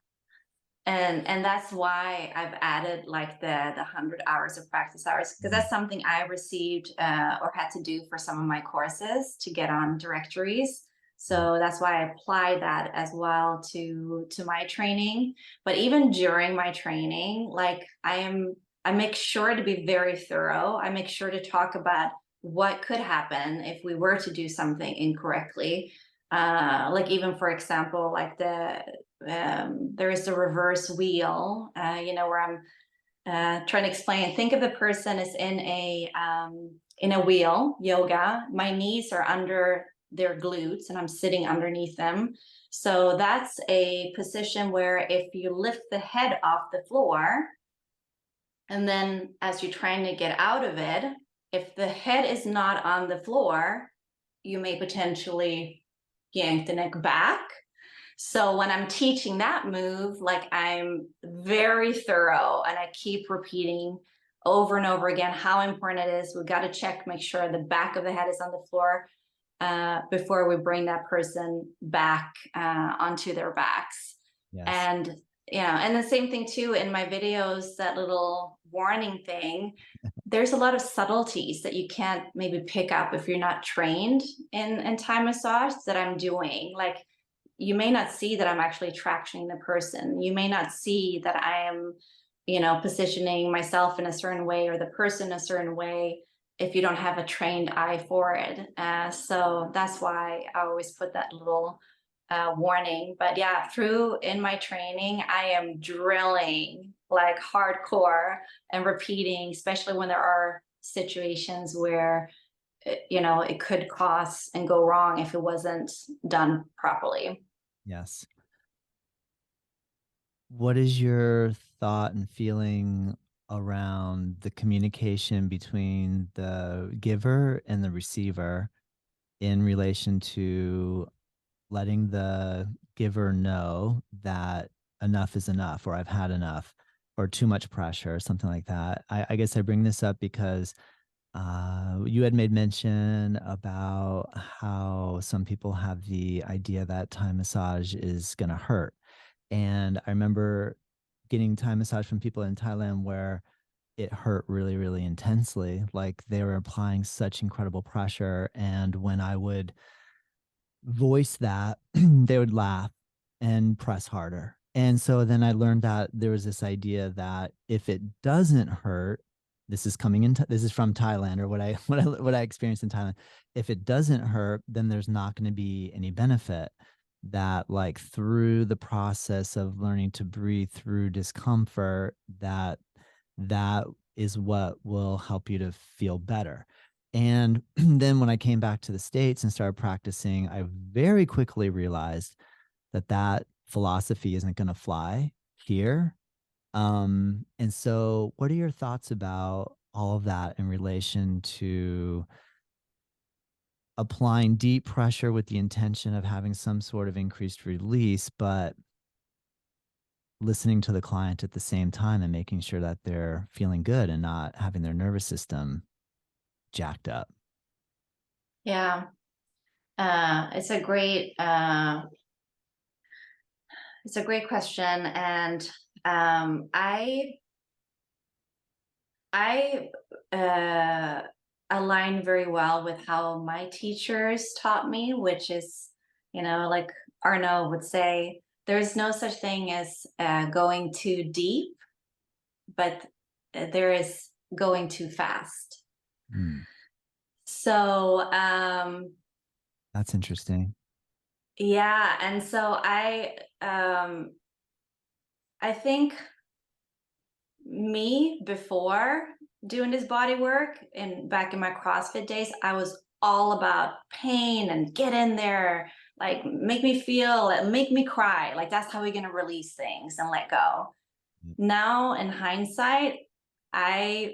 S2: And that's why I've added like the 100 hours of practice hours, because
S1: Mm.
S2: that's something I received or had to do for some of my courses to get on directories.
S1: Mm.
S2: So that's why I apply that as well to my training. But even during my training, like I make sure to be very thorough. I make sure to talk about what could happen if we were to do something incorrectly. Like, even for example, like there is the reverse wheel, where I'm trying to explain. Think of the person is in a wheel yoga. My knees are under their glutes, and I'm sitting underneath them. So that's a position where if you lift the head off the floor, and then as you're trying to get out of it, if the head is not on the floor, you may potentially yank the neck back. So when I'm teaching that move, like, I'm very thorough and I keep repeating over and over again how important it is. We got to check, make sure the back of the head is on the floor before we bring that person back onto their backs.
S1: Yes.
S2: And and the same thing too in my videos, that little warning thing. There's a lot of subtleties that you can't maybe pick up if you're not trained in Thai massage that I'm doing. Like, you may not see that I'm actually tractioning the person. You may not see that I am, positioning myself in a certain way or the person a certain way if you don't have a trained eye for it. So that's why I always put that little warning. But yeah, through in my training, I am drilling like hardcore and repeating, especially when there are situations where it could cause and go wrong if it wasn't done properly.
S1: Yes. What is your thought and feeling around the communication between the giver and the receiver in relation to letting the giver know that enough is enough, or I've had enough, or too much pressure, or something like that? I guess I bring this up because you had made mention about how some people have the idea that Thai massage is going to hurt. And I remember getting Thai massage from people in Thailand where it hurt really, really intensely. Like, they were applying such incredible pressure. And when I would voice that, they would laugh and press harder. And so then I learned that there was this idea that if it doesn't hurt, this is from Thailand, or what I experienced in Thailand. If it doesn't hurt, then there's not going to be any benefit. that like through the process of learning to breathe through discomfort, that is what will help you to feel better. And then when I came back to the States and started practicing, I very quickly realized that that philosophy isn't going to fly here. And so what are your thoughts about all of that in relation to applying deep pressure with the intention of having some sort of increased release, but listening to the client at the same time and making sure that they're feeling good and not having their nervous system jacked up?
S2: Yeah. It's a great question. And I align very well with how my teachers taught me, which is, like Arno would say, there's no such thing as going too deep, but there is going too fast.
S1: Mm,
S2: So,
S1: that's interesting.
S2: yeah, and so I think me before doing this body work and back in my CrossFit days, I was all about pain and get in there, like make me feel it, make me cry. Like that's how we're gonna release things and let go.
S1: Mm,
S2: Now in hindsight, I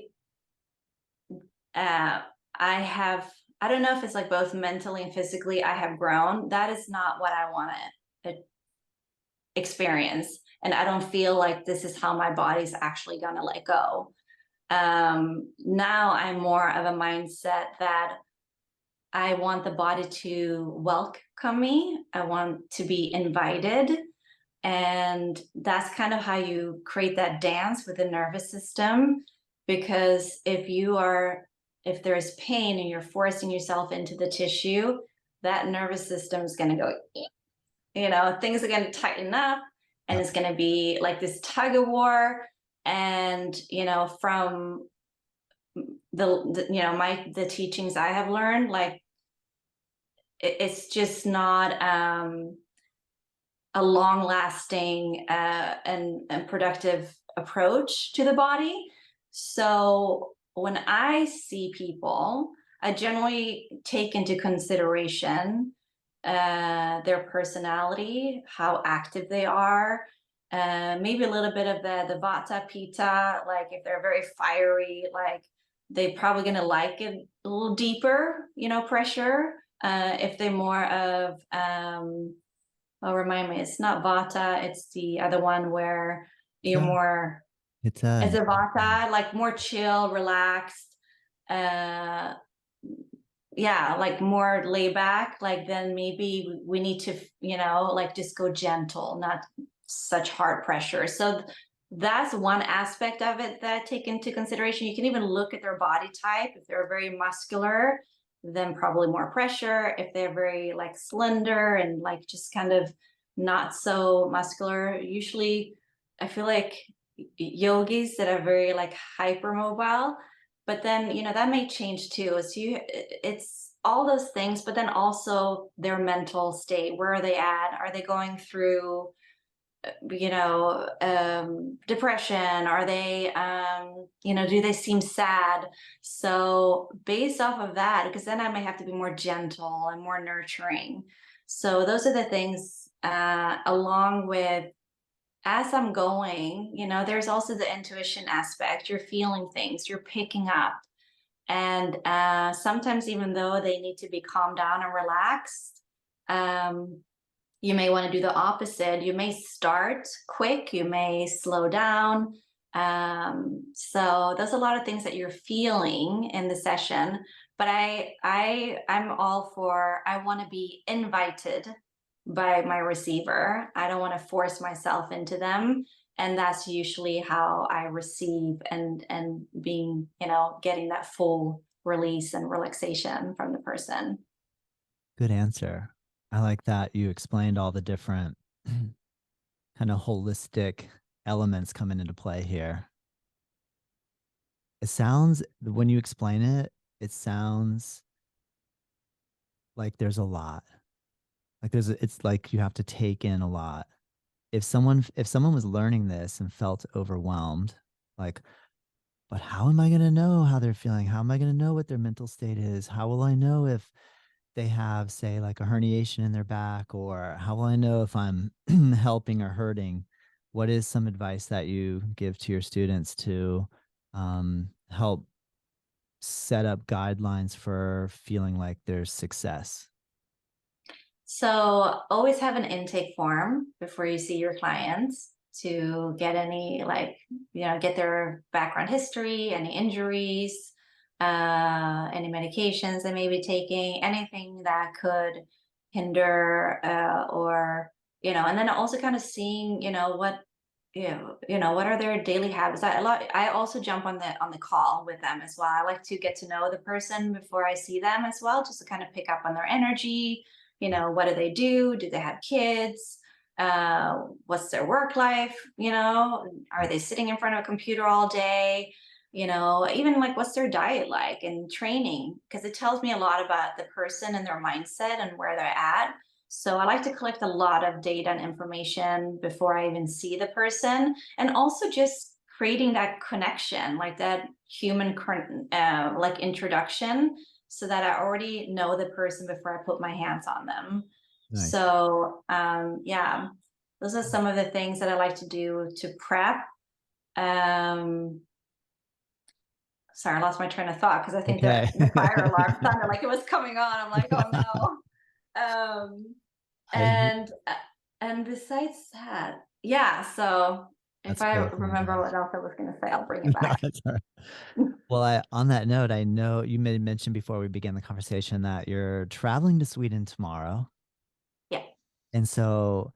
S2: uh I have I don't know if it's like both mentally and physically, I have grown. That is not what I want to experience. And I don't feel like this is how my body's actually gonna let go. Now I'm more of a mindset that I want the body to welcome me. I want to be invited. And that's kind of how you create that dance with the nervous system. Because if there's pain and you're forcing yourself into the tissue, that nervous system is going to go, things are going to tighten up and
S1: yep.
S2: it's going to be like this tug of war. And, from the teachings I have learned, like it's just not a long lasting and productive approach to the body. So when I see people, I generally take into consideration their personality, how active they are, maybe a little bit of the vata pitta, like if they're very fiery, like they're probably going to like it a little deeper, pressure. If they're more of oh, remind me, it's not vata, it's the other one where you're more,
S1: It's
S2: it's a vata, like more chill, relaxed, uh yeah, like more laid back, like then maybe we need to, like just go gentle, not such hard pressure. So that's one aspect of it that I take into consideration. You can even look at their body type. If they're very muscular, then probably more pressure. If they're very like slender and like just kind of not so muscular, usually I feel like yogis that are very like hypermobile, but then that may change too. So it's all those things, but then also their mental state. Where are they at? Are they going through depression? Are they do they seem sad? So based off of that, because then I may have to be more gentle and more nurturing. So those are the things, along with, as I'm going, there's also the intuition aspect. You're feeling things, you're picking up. And sometimes, even though they need to be calmed down and relaxed, um, you may want to do the opposite. You may start quick, you may slow down. So there's a lot of things that you're feeling in the session. But I'm all for, I want to be invited by my receiver. I don't want to force myself into them. And that's usually how I receive and being, getting that full release and relaxation from the person.
S1: good answer. I like that you explained all the different kind of holistic elements coming into play here. It sounds, when you explain it, it sounds like there's a lot. Like it's like you have to take in a lot. If someone was learning this and felt overwhelmed, like, but how am I going to know how they're feeling? How am I going to know what their mental state is? How will I know if they have, say, like a herniation in their back, or how will I know if I'm helping or hurting? What is some advice that you give to your students to help set up guidelines for feeling like there's success?
S2: So always have an intake form before you see your clients to get any get their background history, any injuries, any medications they may be taking, anything that could hinder or and then also kind of seeing what what are their daily habits. I also jump on the call with them as well. I like to get to know the person before I see them as well, just to kind of pick up on their energy. What do they do? Do they have kids? What's their work life? Are they sitting in front of a computer all day? Even like what's their diet like and training, because it tells me a lot about the person and their mindset and where they're at. So I like to collect a lot of data and information before I even see the person, and also just creating that connection, like that human like introduction, so that I already know the person before I put my hands on them.
S1: Nice.
S2: So yeah, those are some of the things that I like to do to prep. Um, Sorry, I lost my train of thought because I think
S1: Okay.
S2: the fire alarm sounded like it was coming on. I'm like, oh no.
S1: I,
S2: And and besides that, yeah. So if
S1: that's
S2: I
S1: cool,
S2: remember
S1: Sandra.
S2: what else I was going to say, I'll bring it
S1: No,
S2: back.
S1: that's all right. Well, on that note, I know you made mention before we began the conversation that you're traveling to Sweden tomorrow.
S2: Yeah.
S1: And so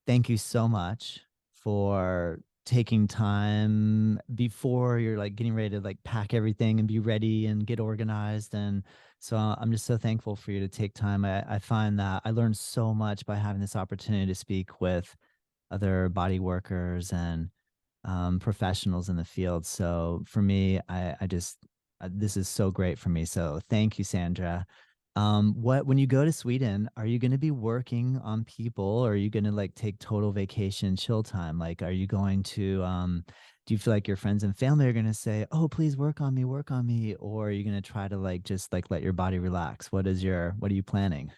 S1: thank you so much for taking time before you're like getting ready to like pack everything and be ready and get organized. And so I'm just so thankful for you to take time. I find that I learned so much by having this opportunity to speak with other body workers and professionals in the field. So for me, I just this is so great for me. So thank you, Sandra. What when you go to Sweden, are you going to be working on people, or are you going to like take total vacation, chill time? Like, are you going to do you feel like your friends and family are going to say, "Oh, please work on me," or are you going to try to like just like let your body relax? What are you planning?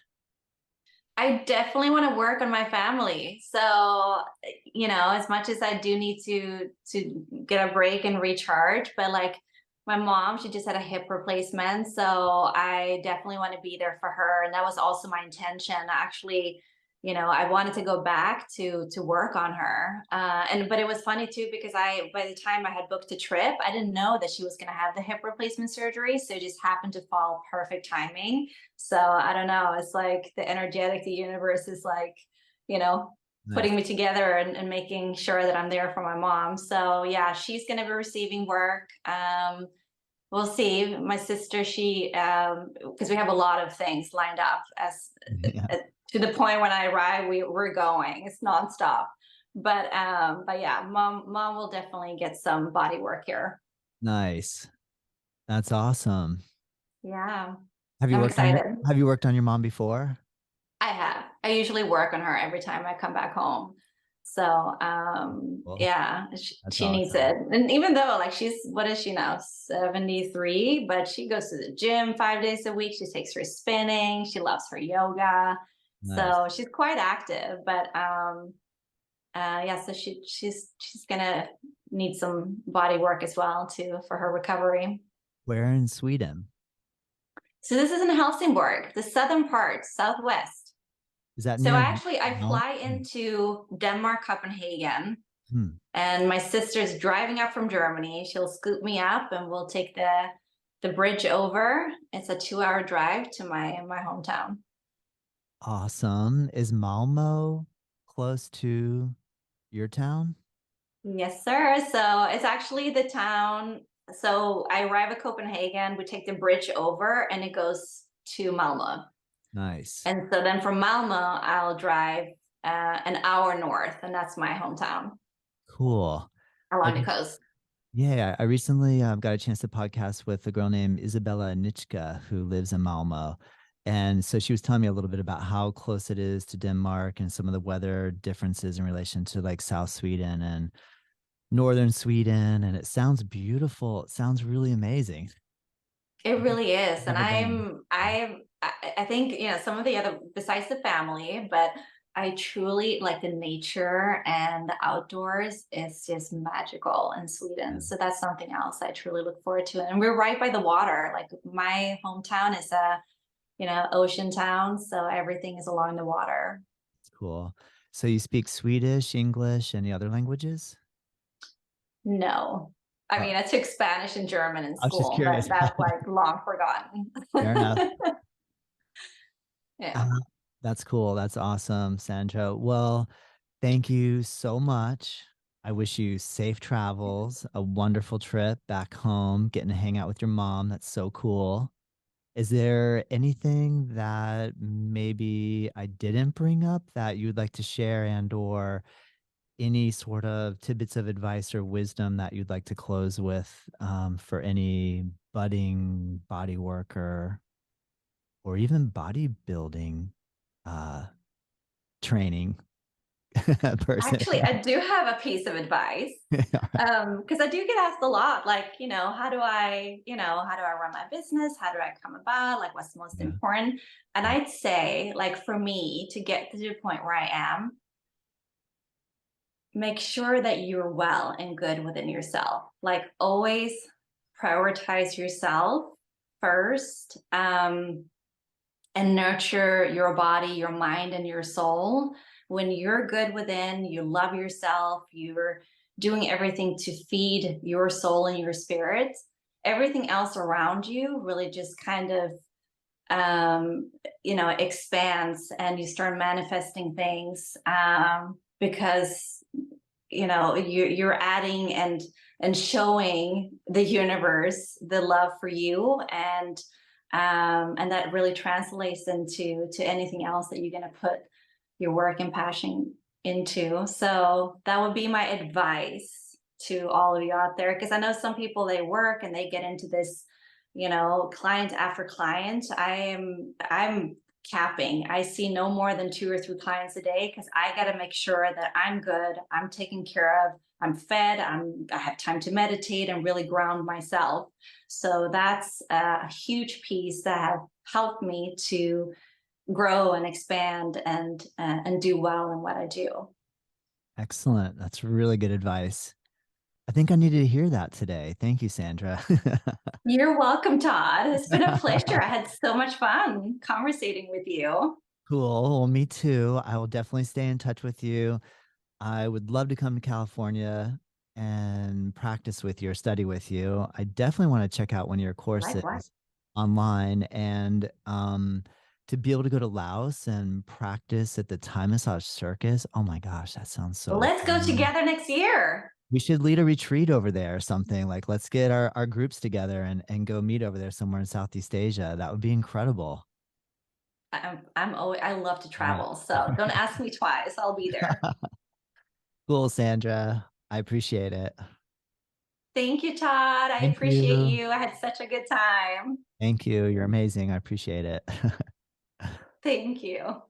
S2: I definitely want to work on my family. So, as much as I do need to get a break and recharge, but like my mom, she just had a hip replacement, so I definitely want to be there for her, and that was also my intention. Actually, I wanted to go back to work on her, and but it was funny too because I by the time I had booked a trip, I didn't know that she was going to have the hip replacement surgery, so it just happened to fall perfect timing. So I don't know. It's like the energetic, the universe is like, you know, putting
S1: Nice.
S2: me together and making sure that I'm there for my mom. So yeah, she's going to be receiving work. We'll see. My sister, she, because we have a lot of things lined up
S1: Yeah.
S2: uh, to the point when I arrive, we're going. It's nonstop. But yeah, mom will definitely get some body work here.
S1: Nice. That's awesome.
S2: Yeah,
S1: Have you
S2: I'm
S1: worked on your
S2: excited.
S1: have you worked on your mom before?
S2: I have. I usually work on her every time I come back home. So
S1: Well,
S2: yeah,
S1: that's
S2: she needs
S1: awesome.
S2: it. And even though like she's what is she now? 73, but she goes to the gym 5 days a week. She takes her spinning. She loves her yoga.
S1: Nice.
S2: So she's quite active. But yeah, so she's gonna need some body work as well too for her recovery.
S1: Where in Sweden?
S2: So this is in Helsingborg, the southern part, southwest.
S1: Is that
S2: So
S1: near
S2: I
S1: Mal?
S2: fly into Denmark, Copenhagen,
S1: Hmm.
S2: and my sister's driving up from Germany. She'll scoop me up, and we'll take the bridge over. It's a 2-hour drive to my hometown.
S1: Awesome. Is Malmo close to your town?
S2: Yes, sir. So it's actually the town. So I arrive at Copenhagen. We take the bridge over, and it goes to Malmo.
S1: Nice.
S2: And so then from Malmo, I'll drive an hour north, and that's my hometown
S1: Cool. I
S2: along the
S1: re-
S2: coast.
S1: yeah, I recently got a chance to podcast with a girl named Isabella Nitschke who lives in Malmo. And so she was telling me a little bit about how close it is to Denmark and some of the weather differences in relation to like South Sweden and northern Sweden. And it sounds beautiful. It sounds really amazing.
S2: It really is, and
S1: Never been.
S2: I think, some of the other besides the family, but I truly like the nature and the outdoors is just magical in
S1: Yeah,
S2: Sweden. So that's something else I truly look forward to. And we're right by the water. Like my hometown is a, ocean town, so everything is along the water.
S1: it's cool. So you speak Swedish, English, any other languages?
S2: No. I
S1: Oh,
S2: mean, I took Spanish and German in
S1: I was just
S2: school, but
S1: curious.
S2: that's like long forgotten.
S1: Fair enough.
S2: Yeah.
S1: Uh, that's cool. That's awesome, Sandra. Well, thank you so much. I wish you safe travels, a wonderful trip back home, getting to hang out with your mom. That's so cool. Is there anything that maybe I didn't bring up that you'd like to share and or any sort of tidbits of advice or wisdom that you'd like to close with for any budding body worker or even bodybuilding uh, training person?
S2: Actually, I do have a piece of advice.
S1: All right.
S2: Because I do get asked a lot, like, how do I run my business? How do I come about? Like, what's most
S1: Yeah.
S2: important? And
S1: Yeah.
S2: I'd say, like, for me to get to the point where I am, make sure that you're well and good within yourself. Like, always prioritize yourself first. And nurture your body, your mind, and your soul. When you're good within, you love yourself, you're doing everything to feed your soul and your spirit, everything else around you really just kind of expands, and you start manifesting things, because you're adding and showing the universe the love for you, and that really translates into anything else that you're going to put your work and passion into. So that would be my advice to all of you out there, because I know some people, they work and they get into this, client after client. I'm capping. I see no more than 2 or 3 clients a day, because I got to make sure that I'm good, I'm taken care of, I'm fed, I have time to meditate and really ground myself. So that's a huge piece that have helped me to grow and expand and do well in what I do.
S1: Excellent. That's really good advice. I think I needed to hear that today. Thank you, Sandra.
S2: You're welcome, Todd. It's been a pleasure. I had so much fun conversating with you.
S1: Cool. Well, me too. I will definitely stay in touch with you. I would love to come to California and practice with you or study with you. I definitely want to check out one of your
S2: Likewise.
S1: courses online and to be able to go to Laos and practice at the Thai massage circus. Oh my gosh, that sounds so
S2: Let's go
S1: fun.
S2: together next year.
S1: We should lead a retreat over there or something. Like let's get our groups together and go meet over there somewhere in Southeast Asia. That would be incredible.
S2: I'm always, I love to
S1: All right.
S2: travel, so don't ask me twice. I'll be there.
S1: Cool, Sandra. I appreciate it.
S2: Thank you, Todd. I
S1: Thank
S2: appreciate
S1: you.
S2: you. I had such a good time.
S1: Thank you. You're amazing. I appreciate it.
S2: Thank you.